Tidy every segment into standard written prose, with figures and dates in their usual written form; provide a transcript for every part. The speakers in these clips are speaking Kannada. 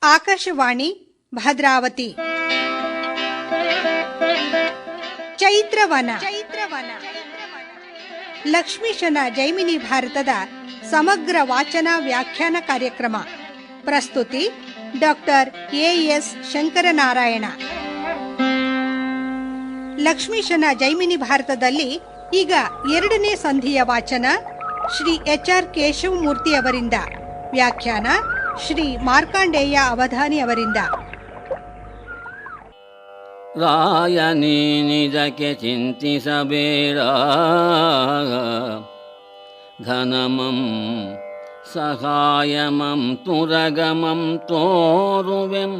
ಆಕಾಶವಾಣಿ ಭದ್ರಾವತಿ. ಚೈತ್ರವನ ಲಕ್ಷ್ಮೀಶನ ಜೈಮಿನಿ ಭಾರತದ ಸಮಗ್ರ ವಾಚನ ವ್ಯಾಖ್ಯಾನ ಕಾರ್ಯಕ್ರಮ. ಪ್ರಸ್ತುತಿ ಡಾಕ್ಟರ್ ಎಎಸ್ ಶಂಕರನಾರಾಯಣ. ಲಕ್ಷ್ಮೀಶನ ಜೈಮಿನಿ ಭಾರತದಲ್ಲಿ ಈಗ 2ನೇ ಸಂಧಿಯ ವಾಚನ ಶ್ರೀ ಎಚ್.ಆರ್. ಕೇಶವಮೂರ್ತಿ ಅವರಿಂದ, ವ್ಯಾಖ್ಯಾನ ಶ್ರೀ ಮಾರ್ಕಾಂಡೇಯ ಅವಧಾನಿ ಅವರಿಂದ. ರಾಯನಿ ನಿಜಕ್ಕೆ ಚಿಂತಿಸಬೇಡ, ಘನಮಂ ಸಹಾಯಮಂ ತುರಗಮಂ ತೋರುವೆಂ,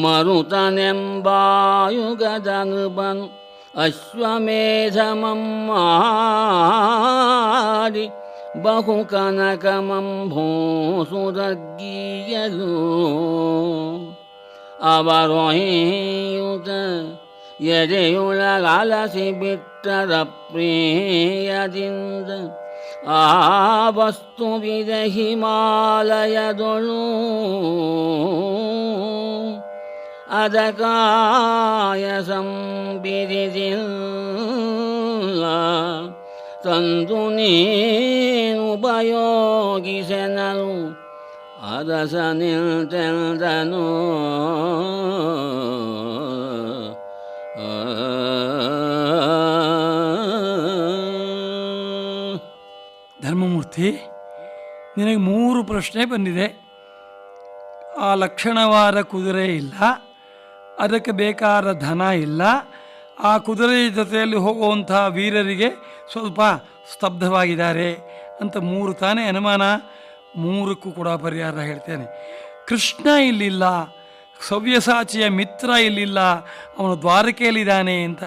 ಮರುತನೆಂಬಾಯುಗದನುಬನು ಅಶ್ವಮೇಧಮಂ ಮಾಡಿ, ಬಹು ಕನಕಮಂ ಭೂಸುರಗೀಯಲು ಅವರೊಹಿಯುತ ಎದೆಯೊಳಗಲಸಿ ಬಿಟ್ಟರ ಪ್ರಿಯದಿಂದ, ಆ ವಸ್ತುವಿದ ಹಿಮಾಲಯದೊಳು ಅದಕಾಯ ಸಂಬಿರಿದಿಲ್ಲ, ತಂದು ನೀನುಪಯೋಗಿಸೆನಲು ಅದಸ ನಿಲ್ತೆಂದನು. ಧರ್ಮಮೂರ್ತಿ, ನಿನಗೆ 3 ಪ್ರಶ್ನೆ ಬಂದಿದೆ. ಆ ಲಕ್ಷಣವಾದ ಕುದುರೆ ಇಲ್ಲ, ಅದಕ್ಕೆ ಬೇಕಾದ ಧನ ಇಲ್ಲ, ಆ ಕುದುರೆ ಜೊತೆಯಲ್ಲಿ ಹೋಗುವಂಥ ವೀರರಿಗೆ ಸ್ವಲ್ಪ ಸ್ತಬ್ಧವಾಗಿದ್ದಾರೆ ಅಂತ 3 ತಾನೇ ಅನುಮಾನ. 3ಕ್ಕೂ ಕೂಡ ಪರಿಹಾರ ಹೇಳ್ತೇನೆ. ಕೃಷ್ಣ ಇಲ್ಲಿಲ್ಲ, ಸವ್ಯಸಾಚಿಯ ಮಿತ್ರ ಇಲ್ಲಿಲ್ಲ, ಅವನು ದ್ವಾರಕೆಯಲ್ಲಿದ್ದಾನೆ ಅಂತ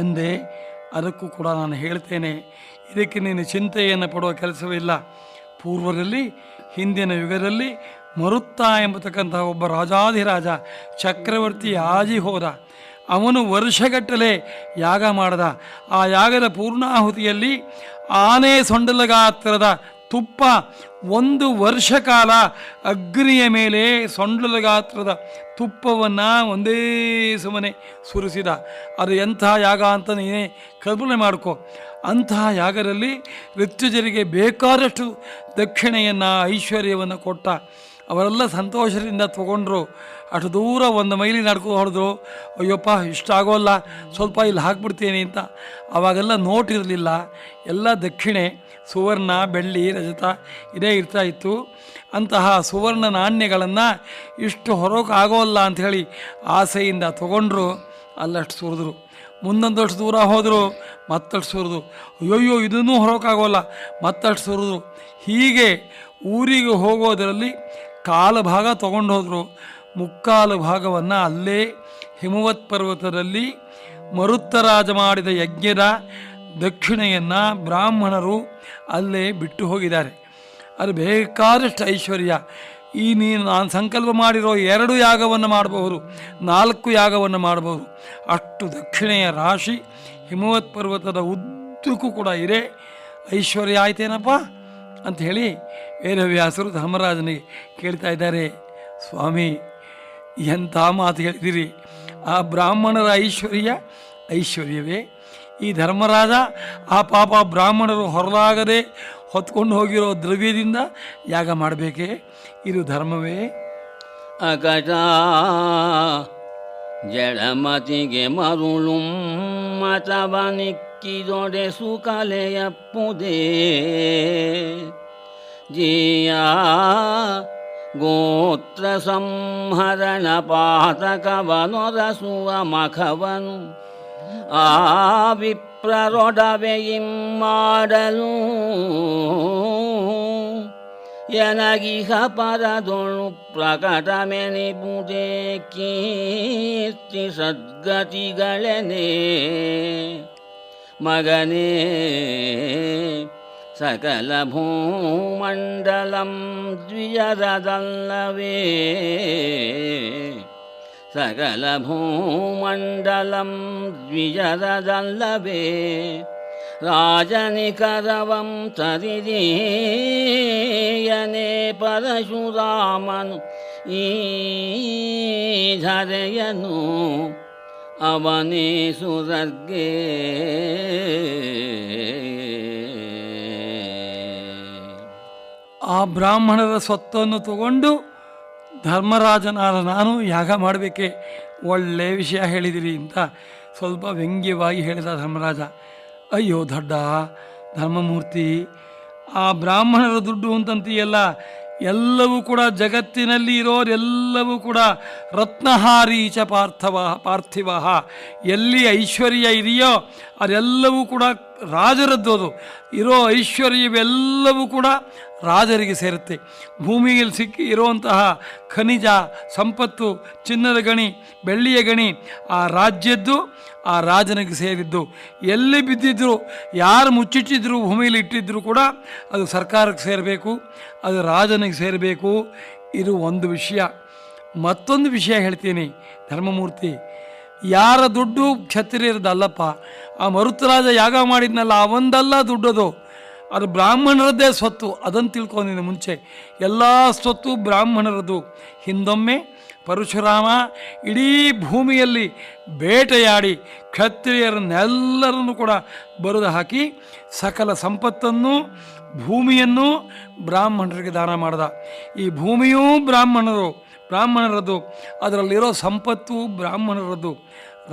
ಅಂದೆ. ಅದಕ್ಕೂ ಕೂಡ ನಾನು ಹೇಳ್ತೇನೆ, ಇದಕ್ಕೆ ನೀನು ಚಿಂತೆಯನ್ನು ಪಡುವ ಕೆಲಸವಿಲ್ಲ. ಪೂರ್ವದಲ್ಲಿ, ಹಿಂದಿನ ಯುಗದಲ್ಲಿ ಮರುತ್ತ ಎಂಬತಕ್ಕಂಥ ಒಬ್ಬ ರಾಜಾಧಿರಾಜ ಚಕ್ರವರ್ತಿ ಆಜಿ ಹೋದ. ಅವನು ವರ್ಷಗಟ್ಟಲೆ ಯಾಗ ಮಾಡಿದ. ಆ ಯಾಗದ ಪೂರ್ಣಾಹುತಿಯಲ್ಲಿ ಆನೆ ಸೊಂಡಲ ಗಾತ್ರದ ತುಪ್ಪ 1 ವರ್ಷ ಕಾಲ ಅಗ್ನಿಯ ಮೇಲೆ ಸೊಂಡಲ ಗಾತ್ರದ ತುಪ್ಪವನ್ನು ಒಂದೇ ಸಮನೆ ಸುರಿಸಿದ. ಅದು ಎಂತಹ ಯಾಗ ಅಂತ ನೀನೇ ಕಲ್ಪನೆ ಮಾಡ್ಕೋ. ಅಂತಹ ಯಾಗದಲ್ಲಿ ಋತ್ವಿಜರಿಗೆ ಬೇಕಾದಷ್ಟು ದಕ್ಷಿಣೆಯನ್ನು, ಐಶ್ವರ್ಯವನ್ನು ಕೊಟ್ಟ. ಅವರೆಲ್ಲ ಸಂತೋಷದಿಂದ ತಗೊಂಡ್ರು. ಅಷ್ಟು ದೂರ 1 ಮೈಲಿ ನಡ್ಕೊಂಡು ಹೊಡೆದ್ರು. ಅಯ್ಯಪ್ಪ, ಇಷ್ಟ ಆಗೋಲ್ಲ, ಸ್ವಲ್ಪ ಇಲ್ಲಿ ಹಾಕ್ಬಿಡ್ತೀನಿ ಅಂತ. ಆವಾಗೆಲ್ಲ ನೋಟ್ ಇರಲಿಲ್ಲ, ಎಲ್ಲ ದಕ್ಷಿಣೆ, ಸುವರ್ಣ, ಬೆಳ್ಳಿ, ರಜತ ಇದೇ ಇರ್ತಾಯಿತ್ತು. ಅಂತಹ ಸುವರ್ಣ ನಾಣ್ಯಗಳನ್ನು ಇಷ್ಟು ಹೊರೋಕ್ಕಾಗೋಲ್ಲ ಅಂಥೇಳಿ ಆಸೆಯಿಂದ ತಗೊಂಡ್ರು. ಅಲ್ಲಷ್ಟು ಸುರಿದ್ರು. ಮುಂದೊಂದಷ್ಟು ದೂರ ಹೋದರು, ಮತ್ತಷ್ಟು ಸುರಿದು. ಅಯ್ಯೋ, ಇದನ್ನೂ ಹೊರೋಕ್ಕಾಗೋಲ್ಲ, ಮತ್ತಷ್ಟು ಸುರಿದ್ರು. ಹೀಗೆ ಊರಿಗೆ ಹೋಗೋದರಲ್ಲಿ ಕಾಲು ಭಾಗ ತಗೊಂಡು ಹೋದರು. ಮುಕ್ಕಾಲು ಭಾಗವನ್ನು ಅಲ್ಲೇ ಹಿಮವತ್ ಪರ್ವತದಲ್ಲಿ ಮರುತ್ತರಾಜ ಮಾಡಿದ ಯಜ್ಞದ ದಕ್ಷಿಣೆಯನ್ನು ಬ್ರಾಹ್ಮಣರು ಅಲ್ಲೇ ಬಿಟ್ಟು ಹೋಗಿದ್ದಾರೆ. ಅದು ಬೇಕಾದಷ್ಟು ಐಶ್ವರ್ಯ. ಈ ನಾನು ಸಂಕಲ್ಪ ಮಾಡಿರೋ 2 ಯಾಗವನ್ನು ಮಾಡಬಹುದು, 4 ಯಾಗವನ್ನು ಮಾಡಬಹುದು. ಅಷ್ಟು ದಕ್ಷಿಣೆಯ ರಾಶಿ ಹಿಮವತ್ ಪರ್ವತದ ಉದ್ದಕ್ಕೂ ಕೂಡ ಇದೆ. ಐಶ್ವರ್ಯ ಆಯ್ತೇನಪ್ಪ ಅಂಥೇಳಿ ವೇದವ್ಯಾಸರು ಧರ್ಮರಾಜನಿಗೆ ಕೇಳ್ತಾ ಇದ್ದಾರೆ. ಸ್ವಾಮಿ, ಎಂಥ ಮಾತು ಹೇಳಿದಿರಿ. ಆ ಬ್ರಾಹ್ಮಣರ ಐಶ್ವರ್ಯವೇ ಈ ಧರ್ಮರಾಜ ಆ ಪಾಪ ಬ್ರಾಹ್ಮಣರು ಹೊರಲಾಗದೆ ಹೊತ್ಕೊಂಡು ಹೋಗಿರೋ ದ್ರವ್ಯದಿಂದ ಯಾಗ ಮಾಡಬೇಕೇ? ಇದು ಧರ್ಮವೇ? ಅಗಜ ಜಡಮತಿಗೆ ಮರುಳು ಮತವನಿಕ್ಕಿದೊಡೆ ಸುಕಲೆಯಪ್ಪುದೇ, ಜಿಯ ಗೋತ್ರ ಸಂಹರಣ ಪಾತಕವನೊರಸುವ ಮಖವನು ಆ ವಿಪ್ರರೊಡವೆಯಿಂ ಮಾಡಲು, ಎನಗಿಹ ಪರದೊಳು ಪ್ರಕಟಮೆನಿಬುದೇ ಕೀರ್ತಿ ಸದ್ಗತಿಗಳೆನೆ. ಮಗನೇ, ಸಕಲ ಭೂಮಂಡಲಂ ದ್ವಿಜರದಲ್ಲವೇ, ಸಕಲ ಭೂಮಂಡಲಂ ದ್ವಿಜರದಲ್ಲವೇ, ರಾಜನಿಕರವಂ ತರಿದೀಯನೆ ಪರಶುರಾಮನು ಈ ಧರೆಯನು ಅವನೇ ಸುರರ್ಗೆ ಆ ಬ್ರಾಹ್ಮಣರ ಸ್ವತ್ತನ್ನು ತಗೊಂಡು ಧರ್ಮರಾಜನಾದ ನಾನು ಯಾಗ ಮಾಡಬೇಕೆ, ಒಳ್ಳೆಯ ವಿಷಯ ಹೇಳಿದಿರಿ ಅಂತ ಸ್ವಲ್ಪ ವ್ಯಂಗ್ಯವಾಗಿ ಹೇಳಿದ ಧರ್ಮರಾಜ. ಅಯ್ಯೋ ದೊಡ್ಡ ಧರ್ಮಮೂರ್ತಿ, ಆ ಬ್ರಾಹ್ಮಣರ ದುಡ್ಡು ಅಂತಂತೀಯಲ್ಲ, ಎಲ್ಲವೂ ಕೂಡ ಜಗತ್ತಿನಲ್ಲಿ ಇರೋರೆಲ್ಲವೂ ಕೂಡ ರತ್ನಹಾರೀಚ ಪಾರ್ಥಿವ, ಎಲ್ಲಿ ಐಶ್ವರ್ಯ ಇದೆಯೋ ಅದೆಲ್ಲವೂ ಕೂಡ ರಾಜರದ್ದು. ಅದು ಇರೋ ಐಶ್ವರ್ಯವೆಲ್ಲವೂ ಕೂಡ ರಾಜರಿಗೆ ಸೇರುತ್ತೆ. ಭೂಮಿಯಲ್ಲಿ ಸಿಕ್ಕಿ ಇರುವಂತಹ ಖನಿಜ ಸಂಪತ್ತು, ಚಿನ್ನದ ಗಣಿ, ಬೆಳ್ಳಿಯ ಗಣಿ ಆ ರಾಜ್ಯದ್ದು, ಆ ರಾಜನಿಗೆ ಸೇರಿದ್ದು. ಎಲ್ಲಿ ಬಿದ್ದಿದ್ರು, ಯಾರು ಮುಚ್ಚಿಟ್ಟಿದ್ರು, ಭೂಮಿಯಲ್ಲಿ ಇಟ್ಟಿದ್ರು ಕೂಡ ಅದು ಸರ್ಕಾರಕ್ಕೆ ಸೇರಬೇಕು, ಅದು ರಾಜನಿಗೆ ಸೇರಬೇಕು. ಇದು ಒಂದು ವಿಷಯ. ಮತ್ತೊಂದು ವಿಷಯ ಹೇಳ್ತೀನಿ ಧರ್ಮಮೂರ್ತಿ, ಯಾರ ದುಡ್ಡು ಕ್ಷತ್ರಿಯರದಲ್ಲಪ್ಪ. ಆ ಮರುತರಾಜ ಯಾಗ ಮಾಡಿದ್ನಲ್ಲ ಅವಂದಲ್ಲ ದುಡ್ಡದು, ಅದು ಬ್ರಾಹ್ಮಣರದ್ದೇ ಸ್ವತ್ತು. ಅದನ್ನು ತಿಳ್ಕೊಂಡಿದ್ದೆ ಮುಂಚೆ. ಎಲ್ಲ ಸ್ವತ್ತು ಬ್ರಾಹ್ಮಣರದು. ಹಿಂದೊಮ್ಮೆ ಪರಶುರಾಮ ಇಡೀ ಭೂಮಿಯಲ್ಲಿ ಬೇಟೆಯಾಡಿ ಕ್ಷತ್ರಿಯರನ್ನೆಲ್ಲರನ್ನು ಕೂಡ ಬರೆದು ಹಾಕಿ ಸಕಲ ಸಂಪತ್ತನ್ನು, ಭೂಮಿಯನ್ನು ಬ್ರಾಹ್ಮಣರಿಗೆ ದಾನ ಮಾಡಿದ. ಈ ಭೂಮಿಯೂ ಬ್ರಾಹ್ಮಣರದ್ದು, ಅದರಲ್ಲಿರೋ ಸಂಪತ್ತು ಬ್ರಾಹ್ಮಣರದ್ದು.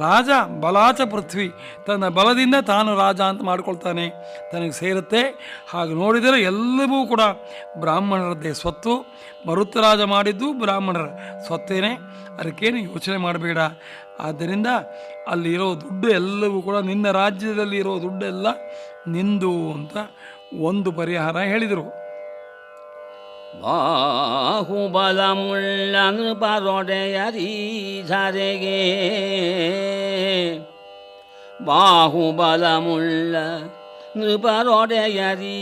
ರಾಜ ಬಲಾಚ ಪೃಥ್ವಿ, ತನ್ನ ಬಲದಿಂದ ತಾನು ರಾಜ ಅಂತ ಮಾಡ್ಕೊಳ್ತಾನೆ, ತನಗೆ ಸೇರುತ್ತೆ. ಹಾಗೆ ನೋಡಿದರೆ ಎಲ್ಲವೂ ಕೂಡ ಬ್ರಾಹ್ಮಣರದ್ದೇ ಸ್ವತ್ತು. ಮರುತರಾಜ ಮಾಡಿದ್ದು ಬ್ರಾಹ್ಮಣರ ಸ್ವತ್ತೇನೆ, ಅದಕ್ಕೇನು ಯೋಚನೆ ಮಾಡಬೇಡ. ಆದ್ದರಿಂದ ಅಲ್ಲಿರೋ ದುಡ್ಡು ಎಲ್ಲವೂ ಕೂಡ ನಿನ್ನ ರಾಜ್ಯದಲ್ಲಿ ಇರೋ ದುಡ್ಡೆಲ್ಲ ನಿಂದು ಅಂತ ಒಂದು ಪರಿಹಾರ ಹೇಳಿದರು. ಬಾಹುಬಲಮುಳ್ಳ ನೃಪರೊಡೆಯರೀ ಧರೆಗೆ, ಬಾಹುಬಲಮುಳ್ಳ ನೃಪರೊಡೆಯರೀ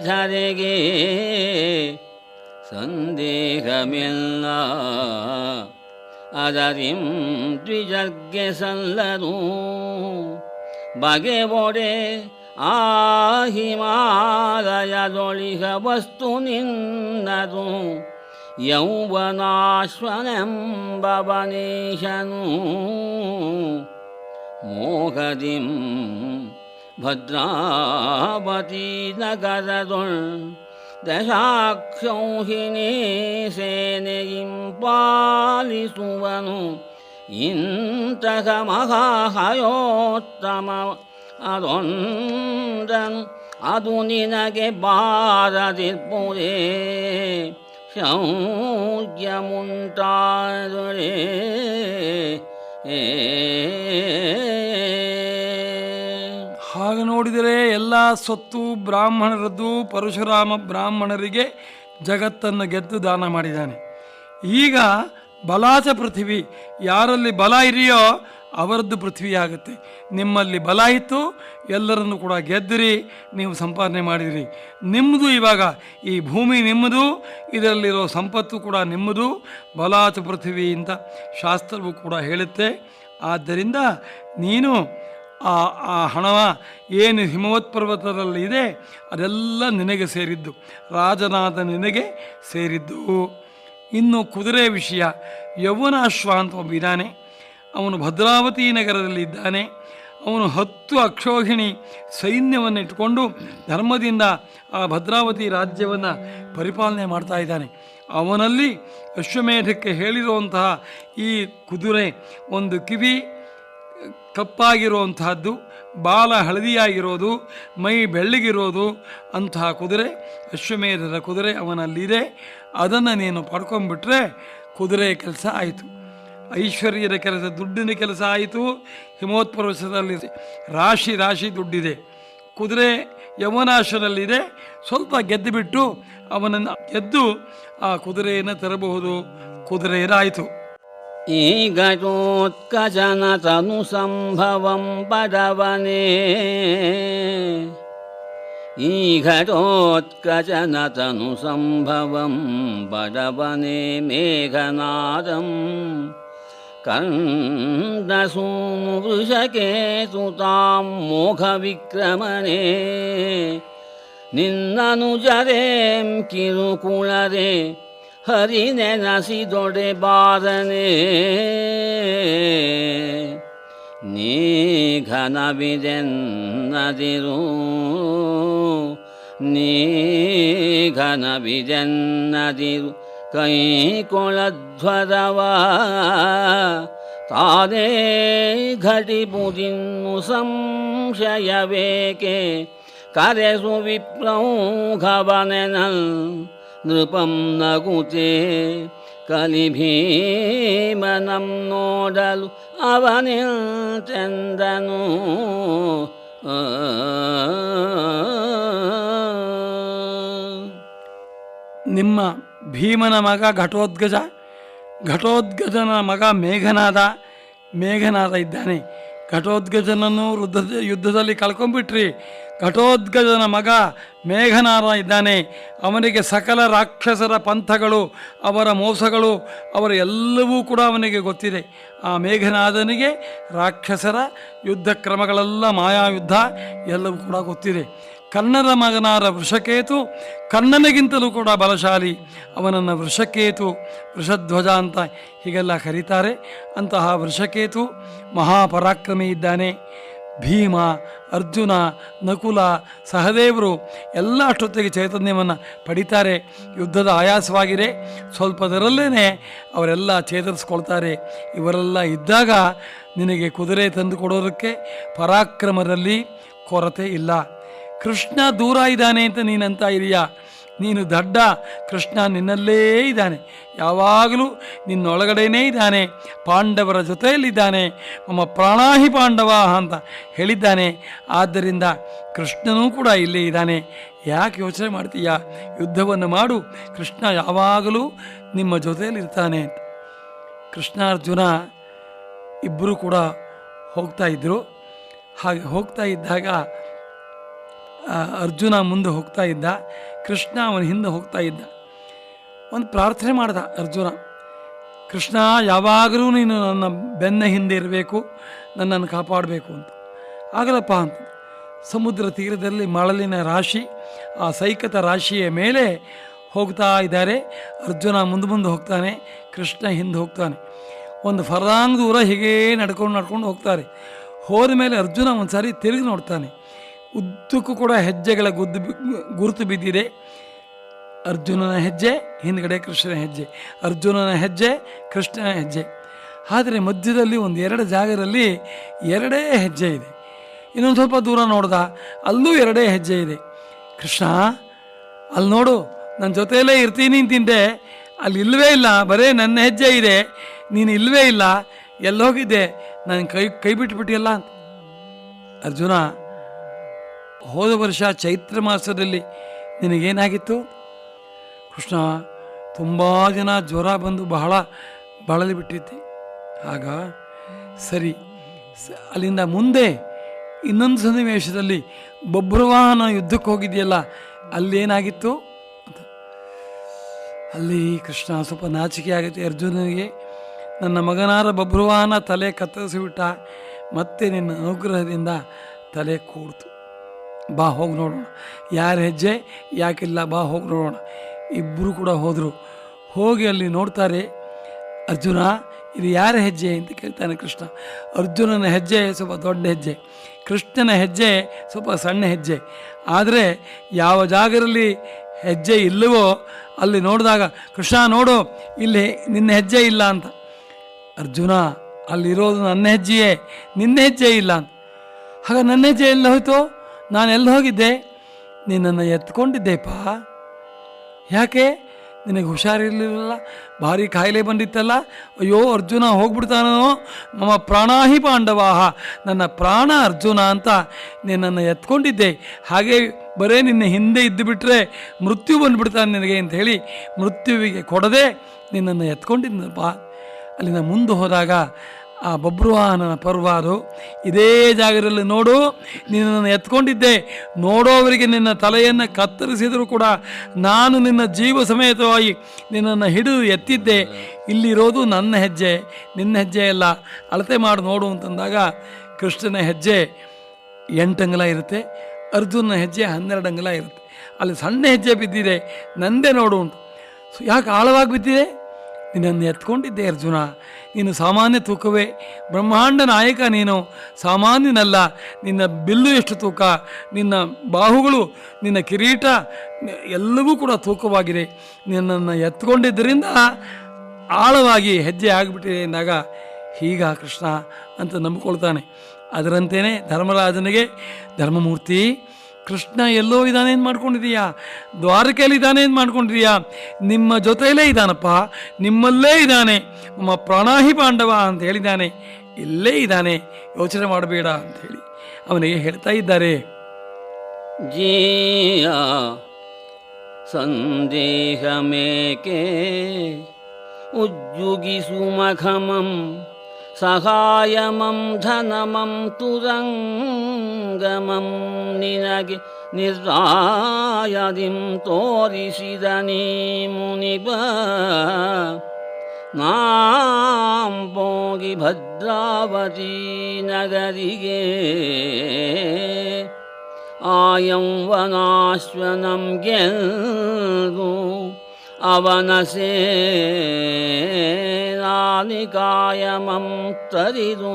ಧರೆಗೆ ಸಂದೇಹಮಿಲ್ಲ, ಅದರಿಂ ದ್ವಿಜರ್ಗೆ ಸಲ್ಲರು ಬಗೆಬೊಡೆ ಆ ಹಿಮಾಲಯದೊಳಿಗ ವಸ್ತು ನಿನ್ನದು ಯೌವನಾಶ್ವನೆಂಬವನೇಶನು ಮೋಹದಿಂ ಭದ್ರಾವತಿ ನಗರದೊಳ್ ದಶಾಕ್ಷೌಹಿಣೀ ಸೇನೆಯಿಂ ಪಾಲಿಸುವನು ಇಂತಹ ಮಹಾಹಯೋತ್ತಮ ಅದೊಂದನು ಅದು ನಿನಗೆ ಬಾರದಿರ್ಪುರೇ ಶೌರ್ಯ ಮುಂಟಾದರೆ ಹಾಗೆ ನೋಡಿದರೆ ಎಲ್ಲ ಸ್ವತ್ತು ಬ್ರಾಹ್ಮಣರದ್ದು. ಪರಶುರಾಮ ಬ್ರಾಹ್ಮಣರಿಗೆ ಜಗತ್ತನ್ನು ಗೆದ್ದು ದಾನ ಮಾಡಿದ್ದಾನೆ. ಈಗ ಬಲಾಚ ಪೃಥ್ವಿ, ಯಾರಲ್ಲಿ ಬಲ ಇದೆಯೋ ಅವರದ್ದು ಪೃಥ್ವಿ ಆಗುತ್ತೆ. ನಿಮ್ಮಲ್ಲಿ ಬಲ ಇತ್ತು, ಎಲ್ಲರನ್ನು ಕೂಡ ಗೆದ್ದಿರಿ, ನೀವು ಸಂಪಾದನೆ ಮಾಡಿದಿರಿ. ನಿಮ್ಮದು ಇವಾಗ ಈ ಭೂಮಿ ನಿಮ್ಮದು, ಇದರಲ್ಲಿರೋ ಸಂಪತ್ತು ಕೂಡ ನಿಮ್ಮದು. ಬಲಾಚ ಪೃಥ್ವಿ ಅಂತ ಶಾಸ್ತ್ರವು ಕೂಡ ಹೇಳುತ್ತೆ. ಆದ್ದರಿಂದ ನೀನು ಆ ಹಣವ ಏನು ಹಿಮವತ್ ಪರ್ವತದಲ್ಲಿ ಇದೆ ಅದೆಲ್ಲ ನಿನಗೆ ಸೇರಿದ್ದು, ರಾಜನಾದ ನಿನಗೆ ಸೇರಿದ್ದು. ಇನ್ನು ಕುದುರೆ ವಿಷಯ, ಯೌವನಾಶ್ವ ಅಂತ ಒಬ್ಬ ಇದ್ದಾನೆ, ಅವನು ಭದ್ರಾವತಿ ನಗರದಲ್ಲಿ ಇದ್ದಾನೆ. ಅವನು 10 ಅಕ್ಷೋಹಿಣಿ ಸೈನ್ಯವನ್ನು ಇಟ್ಟುಕೊಂಡು ಧರ್ಮದಿಂದ ಆ ಭದ್ರಾವತಿ ರಾಜ್ಯವನ್ನು ಪರಿಪಾಲನೆ ಮಾಡ್ತಾ ಇದ್ದಾನೆ. ಅವನಲ್ಲಿ ಅಶ್ವಮೇಧಕ್ಕೆ ಹೇಳಿರುವಂತಹ ಈ ಕುದುರೆ, ಒಂದು ಕಿವಿ ಕಪ್ಪಾಗಿರುವಂತಹದ್ದು, ಬಾಲ ಹಳದಿಯಾಗಿರೋದು, ಮೈ ಬೆಳ್ಳಗಿರೋದು, ಅಂತಹ ಕುದುರೆ ಅಶ್ವಮೇಧದ ಕುದುರೆ ಅವನಲ್ಲಿದೆ. ಅದನ್ನು ನೀನು ಪಡ್ಕೊಂಡ್ಬಿಟ್ರೆ ಕುದುರೆ ಕೆಲಸ ಆಯಿತು. ಐಶ್ವರ್ಯದ ಕೆಲಸ, ದುಡ್ಡಿನ ಕೆಲಸ ಆಯಿತು. ಹಿಮೋತ್ಪರ್ವತದಲ್ಲಿ ರಾಶಿ ರಾಶಿ ದುಡ್ಡಿದೆ. ಕುದುರೆ ಯಮನಾಶನಲ್ಲಿದೆ. ಸ್ವಲ್ಪ ಗೆದ್ದು ಬಿಟ್ಟು ಅವನನ್ನು ಗೆದ್ದು ಆ ಕುದುರೆಯನ್ನು ತರಬಹುದು. ಕುದುರೆಯದಾಯಿತು. ಈಗಜೋತ್ಕಜನ ತನು ಸಂಭವಂ ಪದವನೇ, ಈಘಟೋತ್ಕಜನ ತನು ಸಂಭವಂ ಪದವನೇ ಮೇಘನಾದಂ ಕಂದಸೂನು ವೃಷಕೇತುತಾಂ ಮೋಘ ವಿಕ್ರಮಣೇ ನಿನ್ನನುಜರೇಂ ಕಿರುಕುಳರೆ ಹರಿ ನೆನಸಿದೊಡೆ ಬಾರನೆ ನೀ ಘನವಿದೆನ್ನದಿರು ನೀ ಘನವಿದೆನ್ನದಿರು ಕೈ ಕೊಳಧ್ವರವ ತಾನೇ ಘಟಿಪುದಿನ್ನು ಸಂಶಯವೇಕೆ ಕರೆಸು ವಿಪ್ರೌಘವನೆನಲ್ ನೃಪಂ ನಗುತೆ ಕಲಿಭೀಮನಂ ನೋಡಲು ಅವನಿಂತೆಂದನು ನಿಮ್ಮ ಭೀಮನ ಮಗ ಘಟೋದ್ಗಜ, ಘಟೋದ್ಗಜನ ಮಗ ಮೇಘನಾದ ಇದ್ದಾನೆ. ಘಟೋದ್ಗಜನನ್ನು ಯುದ್ಧದಲ್ಲಿ ಕಳ್ಕೊಂಡ್ಬಿಟ್ರಿ. ಘಟೋದ್ಗಜನ ಮಗ ಮೇಘನಾದ ಇದ್ದಾನೆ. ಅವನಿಗೆ ಸಕಲ ರಾಕ್ಷಸರ ಪಂಥಗಳು, ಅವರ ಮೋಸಗಳು, ಅವರ ಎಲ್ಲವೂ ಕೂಡ ಅವನಿಗೆ ಗೊತ್ತಿದೆ. ಆ ಮೇಘನಾದನಿಗೆ ರಾಕ್ಷಸರ ಯುದ್ಧ ಕ್ರಮಗಳೆಲ್ಲ, ಮಾಯಾಯುದ್ಧ ಎಲ್ಲವೂ ಕೂಡ ಗೊತ್ತಿದೆ. ಕರ್ಣನ ಮಗನಾದ ವೃಷಕೇತು ಕರ್ಣನಿಗಿಂತಲೂ ಕೂಡ ಬಲಶಾಲಿ. ಅವನನ್ನು ವೃಷಕೇತು, ವೃಷಧ್ವಜ ಅಂತ ಹೀಗೆಲ್ಲ ಕರೀತಾರೆ. ಅಂತಹ ವೃಷಕೇತು ಮಹಾಪರಾಕ್ರಮಿ ಇದ್ದಾನೆ. ಭೀಮ, ಅರ್ಜುನ, ನಕುಲ, ಸಹದೇವರು ಎಲ್ಲ ಅಷ್ಟೊತ್ತಿಗೆ ಚೈತನ್ಯವನ್ನು ಪಡಿತಾರೆ. ಯುದ್ಧದ ಆಯಾಸವಾಗಿದೆ, ಸ್ವಲ್ಪದರಲ್ಲೇ ಅವರೆಲ್ಲ ಚೇತರಿಸ್ಕೊಳ್ತಾರೆ. ಇವರೆಲ್ಲ ಇದ್ದಾಗ ನಿನಗೆ ಕುದುರೆ ತಂದು ಕೊಡೋದಕ್ಕೆ ಪರಾಕ್ರಮದಲ್ಲಿ ಕೊರತೆ ಇಲ್ಲ. ಕೃಷ್ಣ ದೂರ ಇದ್ದಾನೆ ಅಂತ ನೀನಂತ ಇದೆಯಾ? ನೀನು ದಡ್ಡ. ಕೃಷ್ಣ ನಿನ್ನಲ್ಲೇ ಇದ್ದಾನೆ, ಯಾವಾಗಲೂ ನಿನ್ನೊಳಗಡೆನೇ ಇದ್ದಾನೆ, ಪಾಂಡವರ ಜೊತೆಯಲ್ಲಿದ್ದಾನೆ. ಮಮ ಪ್ರಾಣಾಹಿ ಪಾಂಡವ ಅಂತ ಹೇಳಿದ್ದಾನೆ. ಆದ್ದರಿಂದ ಕೃಷ್ಣನೂ ಕೂಡ ಇಲ್ಲೇ ಇದ್ದಾನೆ. ಯಾಕೆ ಯೋಚನೆ ಮಾಡ್ತೀಯ? ಯುದ್ಧವನ್ನು ಮಾಡು, ಕೃಷ್ಣ ಯಾವಾಗಲೂ ನಿಮ್ಮ ಜೊತೆಯಲ್ಲಿರ್ತಾನೆ ಅಂತ. ಕೃಷ್ಣಾರ್ಜುನ ಇಬ್ಬರು ಕೂಡ ಹೋಗ್ತಾ ಇದ್ದರು. ಹಾಗೆ ಹೋಗ್ತಾ ಇದ್ದಾಗ ಅರ್ಜುನ ಮುಂದೆ ಹೋಗ್ತಾ ಇದ್ದ, ಕೃಷ್ಣ ಅವನ ಹಿಂದೆ ಹೋಗ್ತಾ ಇದ್ದ. ಒಂದು ಪ್ರಾರ್ಥನೆ ಮಾಡ್ದ ಅರ್ಜುನ, ಕೃಷ್ಣ ಯಾವಾಗಲೂ ನೀನು ನನ್ನ ಬೆನ್ನ ಹಿಂದೆ ಇರಬೇಕು, ನನ್ನನ್ನು ಕಾಪಾಡಬೇಕು ಅಂತ. ಆಗಲಪ್ಪ ಅಂತ ಸಮುದ್ರ ತೀರದಲ್ಲಿ ಮಳಲಿನ ರಾಶಿ, ಆ ಸೈಕತ ರಾಶಿಯ ಮೇಲೆ ಹೋಗ್ತಾ ಇದ್ದಾರೆ. ಅರ್ಜುನ ಮುಂದೆ ಹೋಗ್ತಾನೆ, ಕೃಷ್ಣ ಹಿಂದೆ ಹೋಗ್ತಾನೆ. ಒಂದು ಫರ್ಲಾಂಗ್ ದೂರ ಹೀಗೇ ನಡ್ಕೊಂಡು ಹೋಗ್ತಾರೆ. ಹೋದ ಮೇಲೆ ಅರ್ಜುನ ಒಂದು ಸಾರಿ ತಿರುಗಿ ನೋಡ್ತಾನೆ. ಉದ್ದಕ್ಕೂ ಕೂಡ ಹೆಜ್ಜೆಗಳ ಗುರುತು ಬಿದ್ದಿದೆ. ಅರ್ಜುನನ ಹೆಜ್ಜೆ, ಹಿಂದ್ಗಡೆ ಕೃಷ್ಣನ ಹೆಜ್ಜೆ, ಅರ್ಜುನನ ಹೆಜ್ಜೆ, ಕೃಷ್ಣನ ಹೆಜ್ಜೆ. ಆದರೆ ಮಧ್ಯದಲ್ಲಿ ಎರಡು ಜಾಗದಲ್ಲಿ ಎರಡೇ ಹೆಜ್ಜೆ ಇದೆ. ಇನ್ನೊಂದು ಸ್ವಲ್ಪ ದೂರ ನೋಡ್ದ, ಅಲ್ಲೂ ಎರಡೇ ಹೆಜ್ಜೆ ಇದೆ. ಕೃಷ್ಣ ಅಲ್ಲಿ ನೋಡು, ನನ್ನ ಜೊತೆಯಲ್ಲೇ ಇರ್ತೀನಿ ಅಂತಿದ್ದೆ, ಅಲ್ಲಿ ಇಲ್ಲವೇ ಇಲ್ಲ, ಬರೇ ನನ್ನ ಹೆಜ್ಜೆ ಇದೆ, ನೀನು ಇಲ್ಲವೇ ಇಲ್ಲ, ಎಲ್ಲೋಗಿದ್ದೆ, ನಾನು ಕೈ ಬಿಟ್ಬಿಟ್ಟಿಯಲ್ಲ ಅಂತ. ಅರ್ಜುನ, ಹೋದ ವರ್ಷ ಚೈತ್ರ ಮಾಸದಲ್ಲಿ ನಿನಗೇನಾಗಿತ್ತು? ಕೃಷ್ಣ, ತುಂಬ ಜನ ಜ್ವರ ಬಂದು ಬಹಳ ಬಳಲಿ ಬಿಟ್ಟಿದ್ದೆ. ಆಗ ಸರಿ, ಅಲ್ಲಿಂದ ಮುಂದೆ ಇನ್ನೊಂದು ಸನ್ನಿವೇಶದಲ್ಲಿ ಬಭ್ರುವಾಹನ ಯುದ್ಧಕ್ಕೆ ಹೋಗಿದೆಯಲ್ಲ, ಅಲ್ಲೇನಾಗಿತ್ತು ಅಂತ. ಅಲ್ಲಿ ಕೃಷ್ಣ ಸ್ವಲ್ಪ ನಾಚಿಕೆ ಆಗುತ್ತೆ ಅರ್ಜುನನಿಗೆ. ನನ್ನ ಮಗನಾದ ಬಭ್ರುವಾಹನ ತಲೆ ಕತ್ತರಿಸಿಬಿಟ್ಟ, ಮತ್ತೆ ನಿನ್ನ ಅನುಗ್ರಹದಿಂದ ತಲೆ ಕೂಡ್ತು. ಬಾ ಹೋಗಿ ನೋಡೋಣ, ಯಾರ ಹೆಜ್ಜೆ ಯಾಕಿಲ್ಲ, ಬಾ ಹೋಗಿ ನೋಡೋಣ. ಇಬ್ಬರು ಕೂಡ ಹೋದರು. ಹೋಗಿ ಅಲ್ಲಿ ನೋಡ್ತಾರೆ. ಅರ್ಜುನ, ಇದು ಯಾರ ಹೆಜ್ಜೆ ಅಂತ ಕೇಳ್ತಾನೆ ಕೃಷ್ಣ. ಅರ್ಜುನನ ಹೆಜ್ಜೆ ಸ್ವಲ್ಪ ದೊಡ್ಡ ಹೆಜ್ಜೆ, ಕೃಷ್ಣನ ಹೆಜ್ಜೆ ಸ್ವಲ್ಪ ಸಣ್ಣ ಹೆಜ್ಜೆ. ಆದರೆ ಯಾವ ಜಾಗದಲ್ಲಿ ಹೆಜ್ಜೆ ಇಲ್ಲವೋ ಅಲ್ಲಿ ನೋಡಿದಾಗ, ಕೃಷ್ಣ ನೋಡು, ಇಲ್ಲಿ ನಿನ್ನ ಹೆಜ್ಜೆ ಇಲ್ಲ ಅಂತ. ಅರ್ಜುನ, ಅಲ್ಲಿರೋದು ನನ್ನ ಹೆಜ್ಜೆಯೇ, ನಿನ್ನ ಹೆಜ್ಜೆ ಇಲ್ಲ ಅಂತ. ಆಗ ನನ್ನ ಹೆಜ್ಜೆ ಎಲ್ಲ ಹೋಯ್ತು? ನಾನು ಎಲ್ಲಿ ಹೋಗಿದ್ದೆ? ನಿನ್ನನ್ನು ಎತ್ಕೊಂಡಿದ್ದೆಪ್ಪ. ಯಾಕೆ? ನಿನಗೆ ಹುಷಾರಿರಲಿಲ್ಲ, ಭಾರಿ ಕಾಯಿಲೆ ಬಂದಿತ್ತಲ್ಲ. ಅಯ್ಯೋ ಅರ್ಜುನ ಹೋಗ್ಬಿಡ್ತಾನೋ, ಮಮ ಪ್ರಾಣಾಹಿ ಪಾಂಡವಾಹ, ನನ್ನ ಪ್ರಾಣ ಅರ್ಜುನ ಅಂತ ನಿನ್ನನ್ನು ಎತ್ಕೊಂಡಿದ್ದೆ. ಹಾಗೆ ಬರೇ ನಿನ್ನ ಹಿಂದೆ ಇದ್ದು ಬಿಟ್ಟರೆ ಮೃತ್ಯು ಬಂದುಬಿಡ್ತಾನೆ ನಿನಗೆ ಅಂತ ಹೇಳಿ ಮೃತ್ಯುವಿಗೆ ಕೊಡದೆ ನಿನ್ನನ್ನು ಎತ್ಕೊಂಡಿದ್ದಪ್ಪ. ಅಲ್ಲಿಂದ ಮುಂದೆ ಹೋದಾಗ ಆ ಬಭ್ರುವಾಹನನ ಪರ್ವ ಅದು. ಇದೇ ಜಾಗದಲ್ಲಿ ನೋಡು, ನಿನ್ನನ್ನು ಎತ್ಕೊಂಡಿದ್ದೆ. ನೋಡೋವರಿಗೆ ನಿನ್ನ ತಲೆಯನ್ನು ಕತ್ತರಿಸಿದರೂ ಕೂಡ ನಾನು ನಿನ್ನ ಜೀವ ಸಮೇತವಾಗಿ ನಿನ್ನನ್ನು ಹಿಡಿದು ಎತ್ತಿದ್ದೆ. ಇಲ್ಲಿರೋದು ನನ್ನ ಹೆಜ್ಜೆ, ನಿನ್ನ ಹೆಜ್ಜೆ ಎಲ್ಲ, ಅಳತೆ ಮಾಡಿ ನೋಡು ಅಂತಂದಾಗ ಕೃಷ್ಣನ ಹೆಜ್ಜೆ 8 ಅಂಗುಲ ಇರುತ್ತೆ, ಅರ್ಜುನನ ಹೆಜ್ಜೆ 12 ಅಂಗುಲ ಇರುತ್ತೆ. ಅಲ್ಲಿ ಸಣ್ಣ ಹೆಜ್ಜೆ ಬಿದ್ದಿದೆ, ನಂದೇ ನೋಡು ಅಂತ. ಯಾಕೆ ಆಳವಾಗಿ ಬಿದ್ದಿದೆ? ನಿನ್ನನ್ನು ಎತ್ಕೊಂಡಿದ್ದೆ ಅರ್ಜುನ. ನೀನು ಸಾಮಾನ್ಯ ತೂಕವೇ, ಬ್ರಹ್ಮಾಂಡ ನಾಯಕ ನೀನು, ಸಾಮಾನ್ಯನಲ್ಲ. ನಿನ್ನ ಬಿಲ್ಲು ಎಷ್ಟು ತೂಕ, ನಿನ್ನ ಬಾಹುಗಳು, ನಿನ್ನ ಕಿರೀಟ ಎಲ್ಲವೂ ಕೂಡ ತೂಕವಾಗಿದೆ. ನಿನ್ನನ್ನು ಎತ್ಕೊಂಡಿದ್ದರಿಂದ ಆಳವಾಗಿ ಹೆಜ್ಜೆ ಆಗಿಬಿಟ್ಟಿದೆ ಎಂದಾಗ ಹೀಗ ಕೃಷ್ಣ ಅಂತ ನಂಬಿಕೊಳ್ತಾನೆ. ಅದರಂತೆಯೇ ಧರ್ಮರಾಜನಿಗೆ, ಧರ್ಮಮೂರ್ತಿ ಕೃಷ್ಣ ಎಲ್ಲೋ ಇದ್ದಾನೆ ಏನು ಮಾಡ್ಕೊಂಡಿದೀಯಾ, ದ್ವಾರಕೆಯಲ್ಲಿ ಇದ್ದಾನೆ ಏನು ಮಾಡ್ಕೊಂಡಿದೀಯಾ, ನಿಮ್ಮ ಜೊತೆಯಲ್ಲೇ ಇದ್ದಾನಪ್ಪ, ನಿಮ್ಮಲ್ಲೇ ಇದ್ದಾನೆ, ನಮ್ಮ ಪ್ರಾಣಾಹಿ ಪಾಂಡವ ಅಂತ ಹೇಳಿದ್ದಾನೆ, ಇಲ್ಲೇ ಇದ್ದಾನೆ, ಯೋಚನೆ ಮಾಡಬೇಡ ಅಂಥೇಳಿ ಅವನಿಗೆ ಹೇಳ್ತಾ ಇದ್ದಾರೆ. ಜೀಯ ಸಂದೇಹ ಮೇಕೆ ಉಜ್ಜುಗಿಸು ಮಖಮಂ ಸಹಾಯಮಂ ಧನಮಂ ತುರಂಗಮಂ ನಿನಗೆ ನಿರ್ರಾಯದಿಂ ತೋರಿಸಿದ ನೀ ಮುನಿಬ ನಾಂಬೋಗಿ ಭದ್ರಾವತಿ ನಗರಿಗೆ ಆಯಂವನಾಶ್ವನಂ ಗೆಲ್ದು ಅವನ ಸೇನಾನಿಕಾಯಮಂ ತರಿದು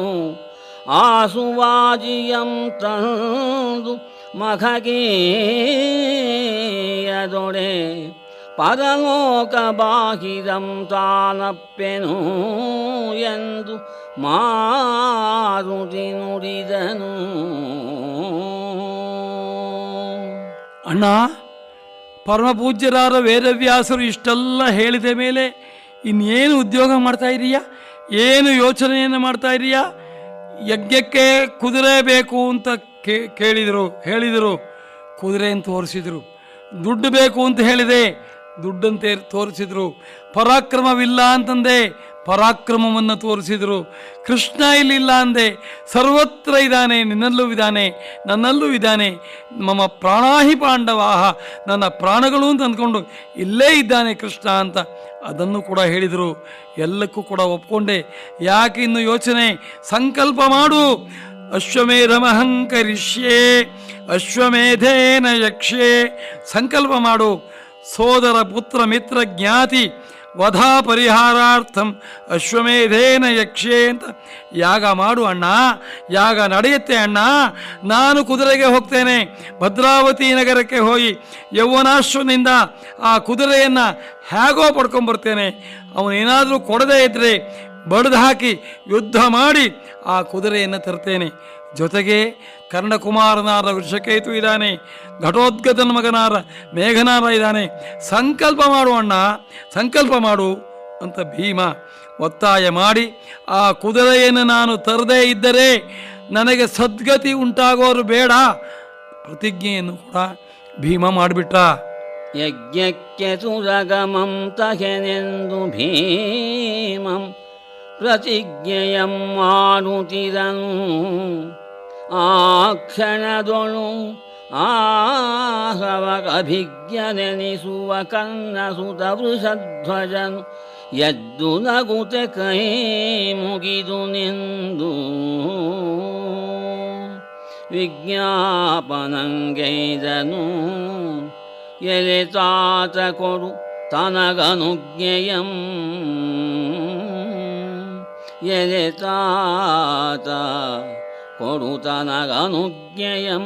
ಆಸುವಾಜಿಯಂ ತಂದು ಮಖಗೀಯದೊಡೆ ಪರಲೋಕ ಬಾಹಿರಂ ತಾನಪ್ಪೆನು ಎಂದು ಮಾರುತಿ ನುಡಿದನು. ಅಣ್ಣ, ಪರಮಪೂಜ್ಯರಾದ ವೇದವ್ಯಾಸರು ಇಷ್ಟೆಲ್ಲ ಹೇಳಿದ ಮೇಲೆ ಇನ್ನೇನು ಉದ್ಯೋಗ ಮಾಡ್ತಾ ಇದ್ದೀಯಾ, ಏನು ಯೋಚನೆಯನ್ನು ಮಾಡ್ತಾ ಇದ್ದೀಯಾ? ಯಜ್ಞಕ್ಕೆ ಕುದುರೆ ಬೇಕು ಅಂತ ಹೇಳಿದರು, ಕುದುರೆಯನ್ನು ತೋರಿಸಿದರು. ದುಡ್ಡು ಬೇಕು ಅಂತ ಹೇಳಿದೆ, ದುಡ್ಡಂತೆ ತೋರಿಸಿದರು. ಪರಾಕ್ರಮವಿಲ್ಲ ಅಂತಂದೆ, ಪರಾಕ್ರಮವನ್ನು ತೋರಿಸಿದರು. ಕೃಷ್ಣ ಇಲ್ಲಿಲ್ಲ ಅಂದೆ, ಸರ್ವತ್ರ ಇದ್ದಾನೆ, ನಿನ್ನಲ್ಲೂ ಇದ್ದಾನೆ, ನನ್ನಲ್ಲೂ ಇದ್ದಾನೆ. ಮಮ ಪ್ರಾಣಾಹಿ ಪಾಂಡವಾಹ, ನನ್ನ ಪ್ರಾಣಗಳು ಅಂತ ಅಂದ್ಕೊಂಡು ಇಲ್ಲೇ ಇದ್ದಾನೆ ಕೃಷ್ಣ ಅಂತ ಅದನ್ನು ಕೂಡ ಹೇಳಿದರು. ಎಲ್ಲಕ್ಕೂ ಕೂಡ ಒಪ್ಕೊಂಡೆ. ಯಾಕೆ ಇನ್ನು ಯೋಚನೆ? ಸಂಕಲ್ಪ ಮಾಡು. ಅಶ್ವಮೇಧಮಹಂಕರಿಷ್ಯೆ ಅಶ್ವಮೇಧೇನ ಯಕ್ಷೆ. ಸಂಕಲ್ಪ ಮಾಡು. ಸೋದರ ಪುತ್ರ ಮಿತ್ರ ಜ್ಞಾತಿ ವಧಾ ಪರಿಹಾರಾರ್ಥಂ ಅಶ್ವಮೇಧೇನ ಯಕ್ಷೆ ಅಂತ ಯಾಗ ಮಾಡು ಅಣ್ಣ. ಯಾಗ ನಡೆಯುತ್ತೆ ಅಣ್ಣ. ನಾನು ಕುದುರೆಗೆ ಹೋಗ್ತೇನೆ, ಭದ್ರಾವತಿ ನಗರಕ್ಕೆ ಹೋಗಿ ಯೌವನಾಶ್ವನಿಂದ ಆ ಕುದುರೆಯನ್ನು ಹೇಗೋ ಪಡ್ಕೊಂಬರ್ತೇನೆ. ಅವನೇನಾದರೂ ಕೊಡದೇ ಇದ್ದರೆ ಬಡಿದು ಹಾಕಿ ಯುದ್ಧ ಮಾಡಿ ಆ ಕುದುರೆಯನ್ನು ತರ್ತೇನೆ. ಜೊತೆಗೆ ಕರ್ಣಕುಮಾರನಾದ ವೃಷಕೇತು ಇದ್ದಾನೆ, ಘಟೋದ್ಗತನ ಮಗನಾದ ಮೇಘನಾದ ಇದ್ದಾನೆ. ಸಂಕಲ್ಪ ಮಾಡು ಅಣ್ಣ, ಸಂಕಲ್ಪ ಮಾಡು ಅಂತ ಭೀಮ ಒತ್ತಾಯ ಮಾಡಿ ಆ ಕುದುರೆಯನ್ನು ನಾನು ತರದೇ ಇದ್ದರೆ ನನಗೆ ಸದ್ಗತಿ ಉಂಟಾಗೋರು ಬೇಡ ಪ್ರತಿಜ್ಞೆಯನ್ನು ಕೂಡ ಭೀಮ ಮಾಡಿಬಿಟ್ಟ. ಯಜ್ಞಕ್ಕೆ ಸುರಗಮಂ ತಹೆನೆಂದು ಭೀಮಂ ಪ್ರತಿಜ್ಞೆಯಂ ಮಾಡುತ್ತಿರನು. ಆ ಕ್ಷಣದೊಳು ಅಭಿಜ್ಞನೆನಿಸುವ ಕನ್ನಸುತ ವೃಷಧ್ವಜನು ಎದ್ದು ನಗುತೆ ಕೈ ಮುಗಿದು ನಿಂದು ವಿಜ್ಞಾಪನಂಗೈದನು. ಎಲೆ ತಾತ ಕೊಡು ತನಗನುಜ್ಞೆಯಂ, ಎಲೆ ತಾತ ಕೊಡು ತನಗನುಜ್ಞೆಯಂ.